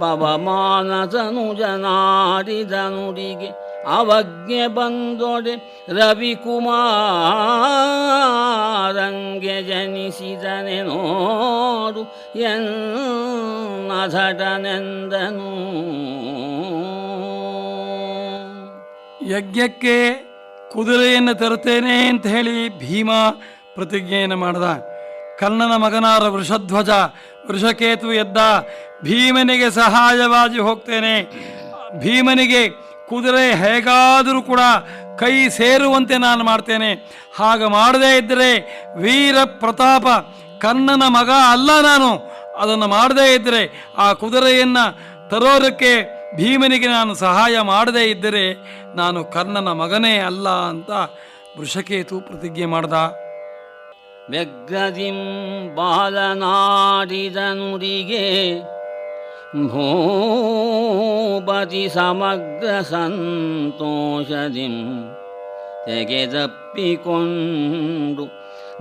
ಪವಮಾನತನುಜನಾಡಿದನುಡಿಗೆ ಅವಜ್ಞೆ ಬಂದೊಡೆ ರವಿಕುಮಾರಂಗೆ ಜನಿಸಿದನೆ ನೋಡು ಎನ್ನಧಟನೆಂದನು. ಯಜ್ಞಕ್ಕೆ ಕುದುರೆಯನ್ನು ತರುತ್ತೇನೆ ಅಂತ ಹೇಳಿ ಭೀಮ ಪ್ರತಿಜ್ಞೆಯನ್ನು ಮಾಡಿದ. ಕರ್ಣನ ಮಗನಾದ ವೃಷಧ್ವಜ ವೃಷಕೇತು ಎದ್ದ. ಭೀಮನಿಗೆ ಸಹಾಯವಾಗಿ ಹೋಗ್ತೇನೆ, ಭೀಮನಿಗೆ ಕುದುರೆ ಹೇಗಾದರೂ ಕೂಡ ಕೈ ಸೇರುವಂತೆ ನಾನು ಮಾಡ್ತೇನೆ. ಹಾಗೆ ಮಾಡದೇ ಇದ್ದರೆ ವೀರ ಪ್ರತಾಪ ಕರ್ಣನ ಮಗ ಅಲ್ಲ ನಾನು. ಅದನ್ನು ಮಾಡದೇ ಇದ್ದರೆ ಆ ಕುದುರೆಯನ್ನು ತರೋದಕ್ಕೆ ಭೀಮನಿಗೆ ನಾನು ಸಹಾಯ ಮಾಡದೇ ಇದ್ದರೆ ನಾನು ಕರ್ಣನ ಮಗನೇ ಅಲ್ಲ ಅಂತ ವೃಷಕೇತು ಪ್ರತಿಜ್ಞೆ ಮಾಡ್ದ. ವ್ಯಗ್ರದಿಂ ಬಾಲನಾಡಿದನುಡಿಗೆ ಭೂಪತಿ ಸಮಗ್ರ ಸಂತೋಷದಿಂ ತೆಗೆದಪ್ಪಿಕೊಂಡು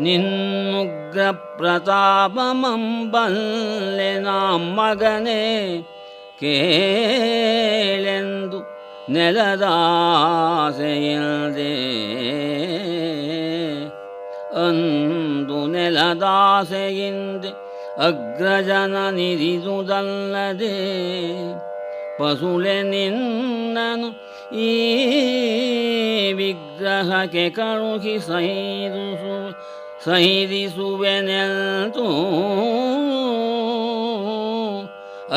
ನಿನ್ನುಗ್ರ ಪ್ರತಾಪಮಂಬಲ್ಲೆ ಮಗನೇ ಕೇಳೆಂದು ನೆಲದಾಸೆಯದೆ ಅಂದು ನೆಲದಾಸೆಯಿಂದೆ ಅಗ್ರಜನ ನಿರಿದುದಲ್ಲದೆ ಪಸುಲೆ ನಿನ್ನನು ಈ ವಿಗ್ರಹಕ್ಕೆ ಕಳುಹಿ ಸೈರಿಸುವೆನೆಂತೂ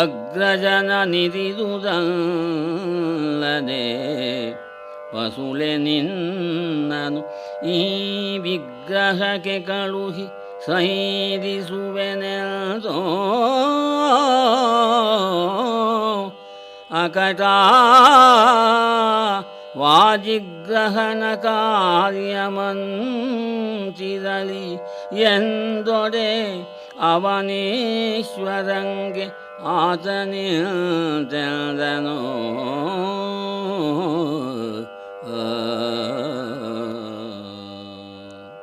ಅಗ್ರಜನ ನಿರಿದುದಲ್ಲದೆ ಪಸುಲೆ ನಿನ್ನನು ಈ ವಿಗ್ರಹಕ್ಕೆ ಕಳುಹಿ ಸೈರಿಸುವೆನೆಂತೋ ಅಕಟ ವಾಜಿಗ್ರಹಣ ಕಾರ್ಯಮಂಚಿರಲಿ ಎಂದೊಡೆ ಅವನೇಶ್ವರಂಗೆ ಆತನಿಂದನು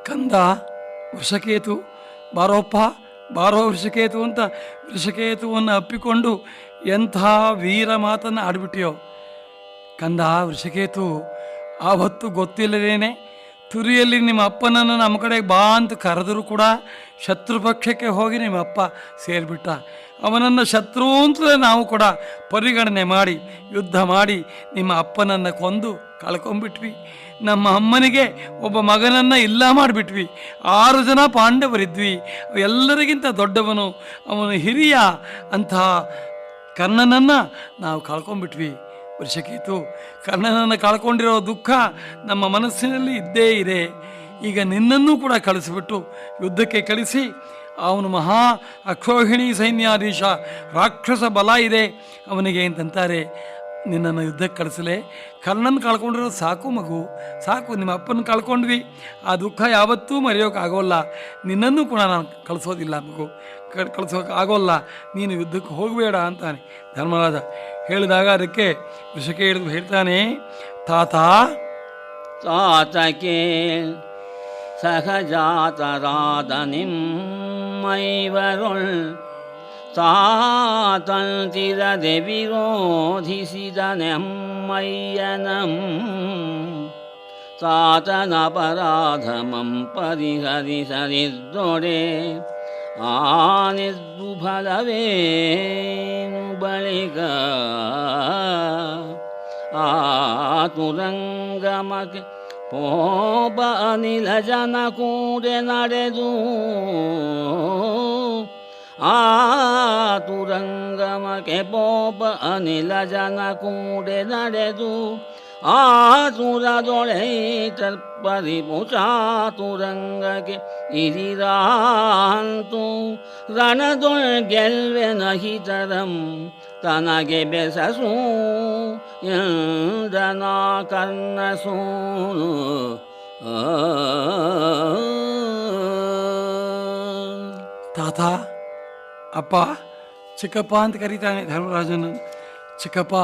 ಕಂದ ವೃಷಕೇತು ಬಾರೋಪ್ಪ ಬಾರೋ ವೃಷಕೇತು ಅಂತ ವೃಷಕೇತುವನ್ನು ಅಪ್ಪಿಕೊಂಡು ಎಂಥ ವೀರ ಮಾತನ್ನು ಆಡ್ಬಿಟ್ಟಿಯೋ ಕಂದ ವೃಷಕೇತು. ಆವತ್ತು ಗೊತ್ತಿಲ್ಲದೇನೆ ತುರಿಯಲ್ಲಿ ನಿಮ್ಮ ಅಪ್ಪನನ್ನು ನಮ್ಮ ಕಡೆಗೆ ಬಾ ಅಂತ ಕರೆದರೂ ಕೂಡ ಶತ್ರುಪಕ್ಷಕ್ಕೆ ಹೋಗಿ ನಿಮ್ಮ ಅಪ್ಪ ಸೇರಿಬಿಟ್ಟ. ಅವನನ್ನು ಶತ್ರು ಅಂತಲೇ ನಾವು ಕೂಡ ಪರಿಗಣನೆ ಮಾಡಿ ಯುದ್ಧ ಮಾಡಿ ನಿಮ್ಮ ಅಪ್ಪನನ್ನು ಕೊಂದು ಕಳ್ಕೊಂಡ್ಬಿಟ್ವಿ. ನಮ್ಮ ಅಮ್ಮನಿಗೆ ಒಬ್ಬ ಮಗನನ್ನು ಇಲ್ಲ ಮಾಡಿಬಿಟ್ವಿ. 6 ಜನ ಪಾಂಡವರಿದ್ವಿ. ಎಲ್ಲರಿಗಿಂತ ದೊಡ್ಡವನು, ಅವನು ಹಿರಿಯ ಅಂತಹ ಕರ್ಣನನ್ನು ನಾವು ಕಳ್ಕೊಂಡ್ಬಿಟ್ವಿ. ವೃಷಕೇತು, ಕರ್ಣನನ್ನು ಕಳ್ಕೊಂಡಿರೋ ದುಃಖ ನಮ್ಮ ಮನಸ್ಸಿನಲ್ಲಿ ಇದ್ದೇ ಇದೆ. ಈಗ ನಿನ್ನನ್ನೂ ಕೂಡ ಕಳಿಸಿಬಿಟ್ಟು ಯುದ್ಧಕ್ಕೆ ಕಳಿಸಿ, ಅವನು ಮಹಾ ಅಕ್ಷೋಹಿಣಿ ಸೈನ್ಯಾಧೀಶ, ರಾಕ್ಷಸ ಬಲ ಇದೆ ಅವನಿಗೆ ಅಂತಂತಾರೆ. ನಿನ್ನನ್ನು ಯುದ್ಧಕ್ಕೆ ಕಳಿಸಲೇ? ಕರ್ಣನ ಕಳ್ಕೊಂಡಿರೋದು ಸಾಕು ಮಗು, ಸಾಕು. ನಿಮ್ಮ ಅಪ್ಪನ ಕಳ್ಕೊಂಡ್ವಿ, ಆ ದುಃಖ ಯಾವತ್ತೂ ಮರೆಯೋಕ್ಕಾಗೋಲ್ಲ. ನಿನ್ನನ್ನು ಕೂಡ ನಾನು ಕಳಿಸೋದಿಲ್ಲ ಮಗು, ಕಳಿಸೋಕ್ಕಾಗೋಲ್ಲ. ನೀನು ಯುದ್ಧಕ್ಕೆ ಹೋಗಬೇಡ ಅಂತಾನೆ ಧರ್ಮರಾಜ ಹೇಳಿದಾಗ ಅದಕ್ಕೆ ವೃಷಕೆ ಹೇಳ್ತಾನೆ, ತಾತಕ್ಕೆ ಸಹಜಾತರಾದ ನಿಮ್ಮೈವರೊಳ್ ತಾತಂತಿರದೆ ವಿರೋಧಿಸಿದ ನೆಮ್ಮಯ್ಯನಂ ತಾತನಪರಾಧಮಂ ಪರಿಹರಿಸದಿದ್ದೊಡೆ ಆನೆದ್ದು ಫಲವೇನು ಬಳಿಗ ಆತುರಂಗಮಕ್ಕೆ ಪೋಪ ಅನಿಲ ಜನ ಕೂಡೆ ನಡೆದು ಆತುರಂಗಮಕ್ಕೆ ಪೋಪ ಅನಿಲ ಜನ ಕೂಡೆ ನಡೆದು ಆತುರದೊಳೆತರ್ಪರಿಪುಚಾತುರಂಗಕ್ಕೆ ಇರಿರಾಂತು ರಣದೊಳ್ ಗೆಲ್ವೆ ನಹಿತರಂ ತನಗೆ ಬೆಸಸು ಎಂದನಾ ಕರ್ಣಸೂನು. ತಾತ, ಅಪ್ಪ, ಚಿಕ್ಕಪ್ಪ ಅಂತ ಕರೀತಾನೆ ಧರ್ಮರಾಜನ. ಚಿಕ್ಕಪ್ಪ,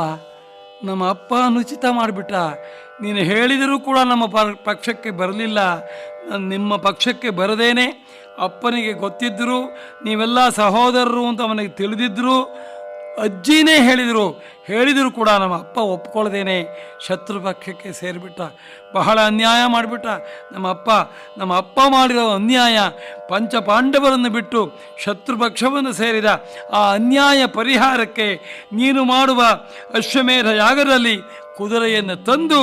ನಮ್ಮ ಅಪ್ಪ ಅನುಚಿತ ಮಾಡಿಬಿಟ್ಟ. ನೀನು ಹೇಳಿದರೂ ಕೂಡ ನಮ್ಮ ಪಕ್ಷಕ್ಕೆ ಬರಲಿಲ್ಲ. ನಿಮ್ಮ ಪಕ್ಷಕ್ಕೆ ಬರದೇನೆ ಅಪ್ಪನಿಗೆ ಗೊತ್ತಿದ್ದರು, ನೀವೆಲ್ಲ ಸಹೋದರರು ಅಂತ ಅವನಿಗೆ ತಿಳಿದಿದ್ದರು. ಅಜ್ಜಿನೇ ಹೇಳಿದರು ಕೂಡ ನಮ್ಮ ಅಪ್ಪ ಒಪ್ಕೊಳ್ದೇನೆ ಶತ್ರು ಪಕ್ಷಕ್ಕೆ ಸೇರಿಬಿಟ್ಟ. ಬಹಳ ಅನ್ಯಾಯ ಮಾಡಿಬಿಟ್ಟ ನಮ್ಮ ಅಪ್ಪ ಮಾಡಿರೋ ಅನ್ಯಾಯ. ಪಂಚಪಾಂಡವರನ್ನು ಬಿಟ್ಟು ಶತ್ರು ಪಕ್ಷವನ್ನು ಸೇರಿದ ಆ ಅನ್ಯಾಯ ಪರಿಹಾರಕ್ಕೆ ನೀನು ಮಾಡುವ ಅಶ್ವಮೇಧ ಯಾಗದಲ್ಲಿ ಕುದುರೆಯನ್ನು ತಂದು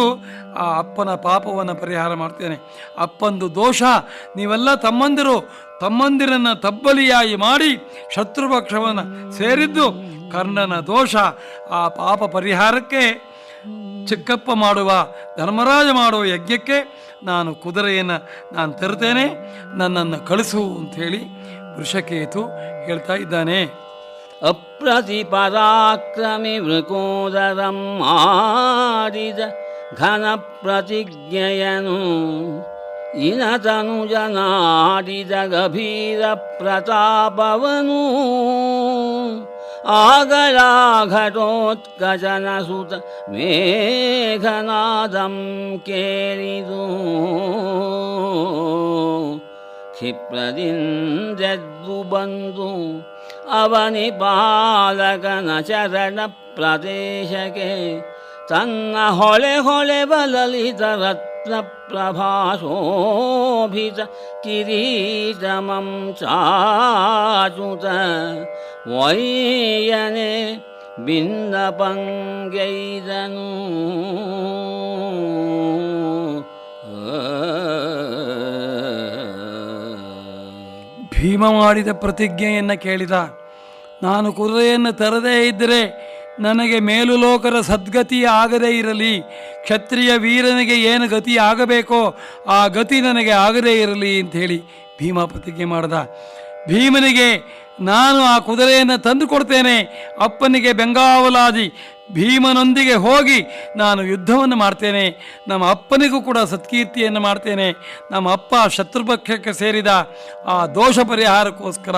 ಆ ಅಪ್ಪನ ಪಾಪವನ್ನು ಪರಿಹಾರ ಮಾಡ್ತೇನೆ. ಅಪ್ಪಂದು ದೋಷ, ನೀವೆಲ್ಲ ತಮ್ಮಂದಿರನ್ನು ತಬ್ಬಲಿಯಾಗಿ ಮಾಡಿ ಶತ್ರುಪಕ್ಷವನ್ನು ಸೇರಿದ್ದು ಕರ್ಣನ ದೋಷ. ಆ ಪಾಪ ಪರಿಹಾರಕ್ಕೆ ಚಿಕ್ಕಪ್ಪ ಧರ್ಮರಾಜ ಮಾಡುವ ಯಜ್ಞಕ್ಕೆ ನಾನು ಕುದುರೆಯನ್ನು ನಾನು ತರುತ್ತೇನೆ, ನನ್ನನ್ನು ಕಳಿಸು ಅಂಥೇಳಿ ವೃಷಕೇತು ಹೇಳ್ತಾ ಇದ್ದಾನೆ. ಅಪ್ರತಿಪರಾಕ್ರಮಿ ವೃಕೋದರಂ ಮಾಡಿದ ಘನ ಪ್ರತಿಜ್ಞೆಯನು ಇನತನು ಜನಾಡಿದ ಗಭೀರ ಪ್ರತಾಪವನು ಆಗಲಾಘಟೋತ್ಕಚನ ಸುತ ಮೇಘನಾದಂ ಕೇಳಿದು ಕ್ಷಿಪ್ರದಿಂದೆದ್ದು ಬಂದು ಅವನಿ ಪಾಲಕನ ಚರಣ ಪ್ರದೇಶಕ್ಕೆ ತನ್ನ ಹೊಳೆ ಹೊಳೆ ಬಲಲಿತ ರತ್ನ ಪ್ರಭಾಶೋಭಿತ ಕಿರೀಟಮಂ ಚಾಚುತ ವೈಯನೆ ಬಿನ್ನಪಂಗೈದನು. ಭೀಮ ಮಾಡಿದ ಪ್ರತಿಜ್ಞೆಯನ್ನು ಕೇಳಿದ. ನಾನು ಕುದುರೆಯನ್ನು ತರದೇ ಇದ್ದರೆ ನನಗೆ ಮೇಲುಲೋಕರ ಸದ್ಗತಿ ಆಗದೇ ಇರಲಿ, ಕ್ಷತ್ರಿಯ ವೀರನಿಗೆ ಏನು ಗತಿ ಆಗಬೇಕೋ ಆ ಗತಿ ನನಗೆ ಆಗದೇ ಇರಲಿ ಅಂಥೇಳಿ ಭೀಮ ಪ್ರತಿಜ್ಞೆ ಮಾಡಿದ. ಭೀಮನಿಗೆ ನಾನು ಆ ಕುದುರೆಯನ್ನು ತಂದು ಕೊಡ್ತೇನೆ, ಅಪ್ಪನಿಗೆ ಬೆಂಗಾವಲಾದಿ ಭೀಮನೊಂದಿಗೆ ಹೋಗಿ ನಾನು ಯುದ್ಧವನ್ನು ಮಾಡ್ತೇನೆ, ನಮ್ಮ ಅಪ್ಪನಿಗೂ ಕೂಡ ಸತ್ಕೀರ್ತಿಯನ್ನು ಮಾಡ್ತೇನೆ, ನಮ್ಮ ಅಪ್ಪ ಶತ್ರುಪಕ್ಷಕ್ಕೆ ಸೇರಿದ ಆ ದೋಷ ಪರಿಹಾರಕ್ಕೋಸ್ಕರ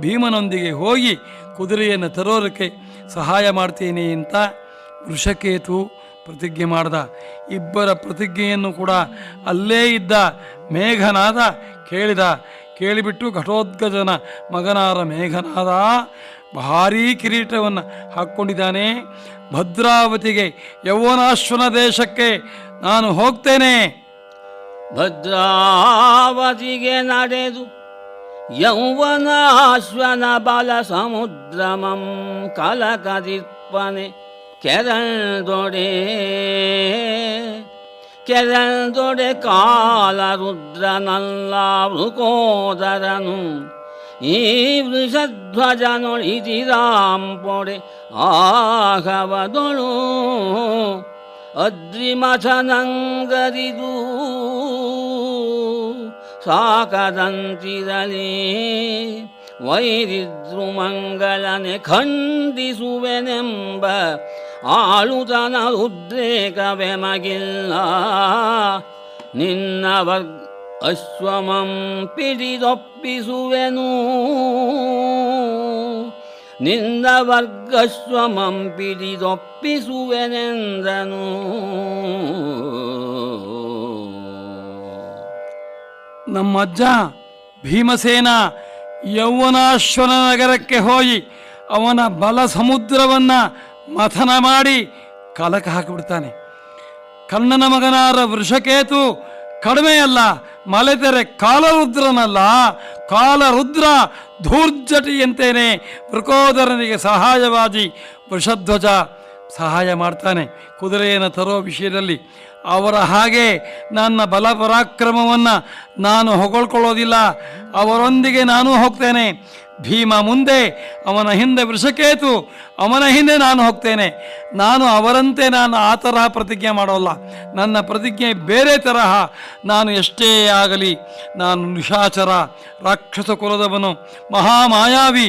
ಭೀಮನೊಂದಿಗೆ ಹೋಗಿ ಕುದುರೆಯನ್ನು ತರೋದಕ್ಕೆ ಸಹಾಯ ಮಾಡ್ತೀನಿ ಅಂತ ವೃಷಕೇತು ಪ್ರತಿಜ್ಞೆ ಮಾಡ್ದ. ಇಬ್ಬರ ಪ್ರತಿಜ್ಞೆಯನ್ನು ಕೂಡ ಅಲ್ಲೇ ಇದ್ದ ಮೇಘನಾದ ಕೇಳಿದ. ಕೇಳಿಬಿಟ್ಟು ಘಟೋದ್ಗಜನ ಮಗನಾದ ಮೇಘನಾದ ಭಾರೀ ಕಿರೀಟವನ್ನು ಹಾಕ್ಕೊಂಡಿದ್ದಾನೆ. ಭದ್ರಾವತಿಗೆ ಯೌವನಾಶ್ವನ ದೇಶಕ್ಕೆ ನಾನು ಹೋಗ್ತೇನೆ. ಭದ್ರಾವತಿಗೆ ನಡೆದು ಯೌವನಾಶ್ವನ ಬಲ ಸಮುದ್ರಮಂ ಕಲಕದಿರ್ಪನೆ ಕೆರೆದೊಡೆ ಕಾಲ ರುದ್ರನಲ್ಲ ವೃಕೋದರನು ಈ ವೃಷಧ್ವಜನೊಳಿದಿರಾಂಪೊಡೆ ಆಗವದೊಳು ಅದ್ರಿಮಥನಂಗರಿದು ಸಾಕದಂತಿರಲಿ ವೈರಿದ್ರುಮಂಗಲನೆ ಖಂಡಿಸುವೆನೆಂಬ ಆಳುತನ ಉದ್ರೇಕವೆಮಗಿಲ್ಲ. ನಿನ್ನ ಅಶ್ವಮಂ ಪಿಡಿದೊಪ್ಪಿಸುವೆನು, ನಿನ್ನ ವರ್ಗಶ್ವಮಂ ಪಿಡಿದೊಪ್ಪಿಸುವೆನೆಂದನು. ನಮ್ಮಜ್ಜ ಭೀಮಸೇನ ಯೌವನಾಶ್ವನ ನಗರಕ್ಕೆ ಹೋಗಿ ಅವನ ಬಲ ಸಮುದ್ರವನ್ನು ಮಥನ ಮಾಡಿ ಕಲಕ ಹಾಕಿಬಿಡ್ತಾನೆ. ಕರ್ಣನ ಮಗನಾದ ವೃಷಕೇತು ಕಡಿಮೆಯಲ್ಲ, ಮಲೆತೆರೆ ಕಾಲರುದ್ರನಲ್ಲ, ಕಾಲರುದ್ರ ಧೂರ್ಜಟಿಯಂತೇನೆ ವೃಕೋದರನಿಗೆ ಸಹಾಯವಾಗಿ ವೃಷಧ್ವಜ ಸಹಾಯ ಮಾಡ್ತಾನೆ ಕುದುರೆಯನ್ನು ತರೋ ವಿಷಯದಲ್ಲಿ. ಅವರ ಹಾಗೆ ನನ್ನ ಬಲ ಪರಾಕ್ರಮವನ್ನು ನಾನು ಹೊಗಳ್ಕೊಳ್ಳೋದಿಲ್ಲ, ಅವರೊಂದಿಗೆ ನಾನು ಹೋಗ್ತೇನೆ. ಭೀಮ ಮುಂದೆ, ಅವನ ಹಿಂದೆ ವೃಷಕೇತು, ಅವನ ಹಿಂದೆ ನಾನು ಹೋಗ್ತೇನೆ. ನಾನು ಅವರಂತೆ ನಾನು ಆ ತರಹ ಪ್ರತಿಜ್ಞೆ ಮಾಡೋಲ್ಲ. ನನ್ನ ಪ್ರತಿಜ್ಞೆ ಬೇರೆ ತರಹ. ನಾನು ಎಷ್ಟೇ ಆಗಲಿ, ನಾನು ನಿಶಾಚರ, ರಾಕ್ಷಸ ಕುಲದವನು, ಮಹಾಮಾಯಾವಿ.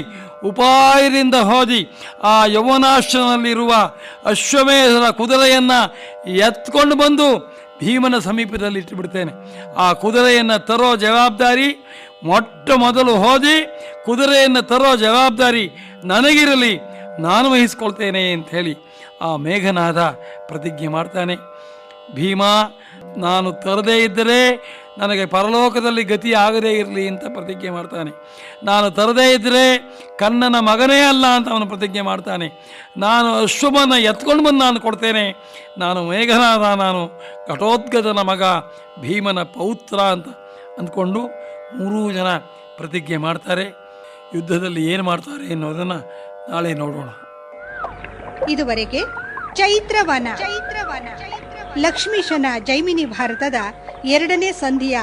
ಉಪಾಯದಿಂದ ಹೋಗಿ ಆ ಯೌವನಾಶ್ವನಲ್ಲಿರುವ ಅಶ್ವಮೇಧದ ಕುದುರೆಯನ್ನು ಎತ್ಕೊಂಡು ಬಂದು ಭೀಮನ ಸಮೀಪದಲ್ಲಿ ಇಟ್ಟುಬಿಡ್ತೇನೆ. ಆ ಕುದುರೆಯನ್ನು ತರೋ ಜವಾಬ್ದಾರಿ, ಮೊಟ್ಟ ಮೊದಲು ಹೋಗಿ ಕುದುರೆಯನ್ನು ತರೋ ಜವಾಬ್ದಾರಿ ನನಗಿರಲಿ, ನಾನು ವಹಿಸ್ಕೊಳ್ತೇನೆ ಅಂಥೇಳಿ ಆ ಮೇಘನಾದ ಪ್ರತಿಜ್ಞೆ ಮಾಡ್ತಾನೆ. ಭೀಮ ನಾನು ತರದೇ ಇದ್ದರೆ ನನಗೆ ಪರಲೋಕದಲ್ಲಿ ಗತಿ ಆಗದೇ ಇರಲಿ ಅಂತ ಪ್ರತಿಜ್ಞೆ ಮಾಡ್ತಾನೆ. ನಾನು ತರದೇ ಇದ್ದರೆ ಕರ್ಣನ ಮಗನೇ ಅಲ್ಲ ಅಂತ ಅವನು ಪ್ರತಿಜ್ಞೆ ಮಾಡ್ತಾನೆ. ನಾನು ಅಶ್ವವನ್ನು ಎತ್ಕೊಂಡು ಬಂದು ನಾನು ಕೊಡ್ತೇನೆ. ನಾನು ಮೇಘನಾದ, ನಾನು ಘಟೋದ್ಗಜನ ಮಗ, ಭೀಮನ ಪೌತ್ರ ಅಂತ ಅಂದ್ಕೊಂಡು ಮೂರೂ ಜನ ಪ್ರತಿಜ್ಞೆ ಮಾಡ್ತಾರೆ. ಯುದ್ಧದಲ್ಲಿ ಏನು ಮಾಡ್ತಾರೆ ಎನ್ನುವುದನ್ನು ನಾಳೆ ನೋಡೋಣ. ಇದುವರೆಗೆ ಚೈತ್ರವನ ಲಕ್ಷ್ಮೀಶನ ಜೈಮಿನಿ ಭಾರತದ 2ನೇ ಸಂಧಿಯ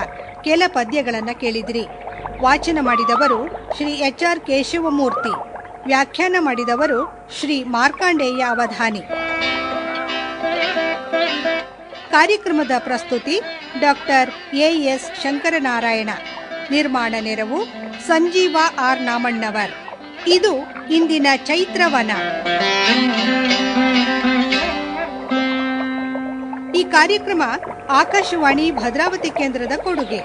ಕೆಲ ಪದ್ಯಗಳನ್ನು ಕೇಳಿದಿರಿ. ವಾಚನ ಮಾಡಿದವರು ಶ್ರೀ HR ಕೇಶವಮೂರ್ತಿ, ವ್ಯಾಖ್ಯಾನ ಮಾಡಿದವರು ಶ್ರೀ ಮಾರ್ಕಾಂಡೇಯ ಅವಧಾನಿ. ಕಾರ್ಯಕ್ರಮದ ಪ್ರಸ್ತುತಿ ಡಾಕ್ಟರ್ AS ಶಂಕರನಾರಾಯಣ. ನಿರ್ಮಾಣ ನೆರವು ಸಂಜೀವ R ನಾಮಣ್ಣವರ್. ಇದು ಇಂದಿನ ಚೈತ್ರವನ. ಈ ಕಾರ್ಯಕ್ರಮ ಆಕಾಶವಾಣಿ ಭದ್ರಾವತಿ ಕೇಂದ್ರದ ಕೊಡುಗೆ.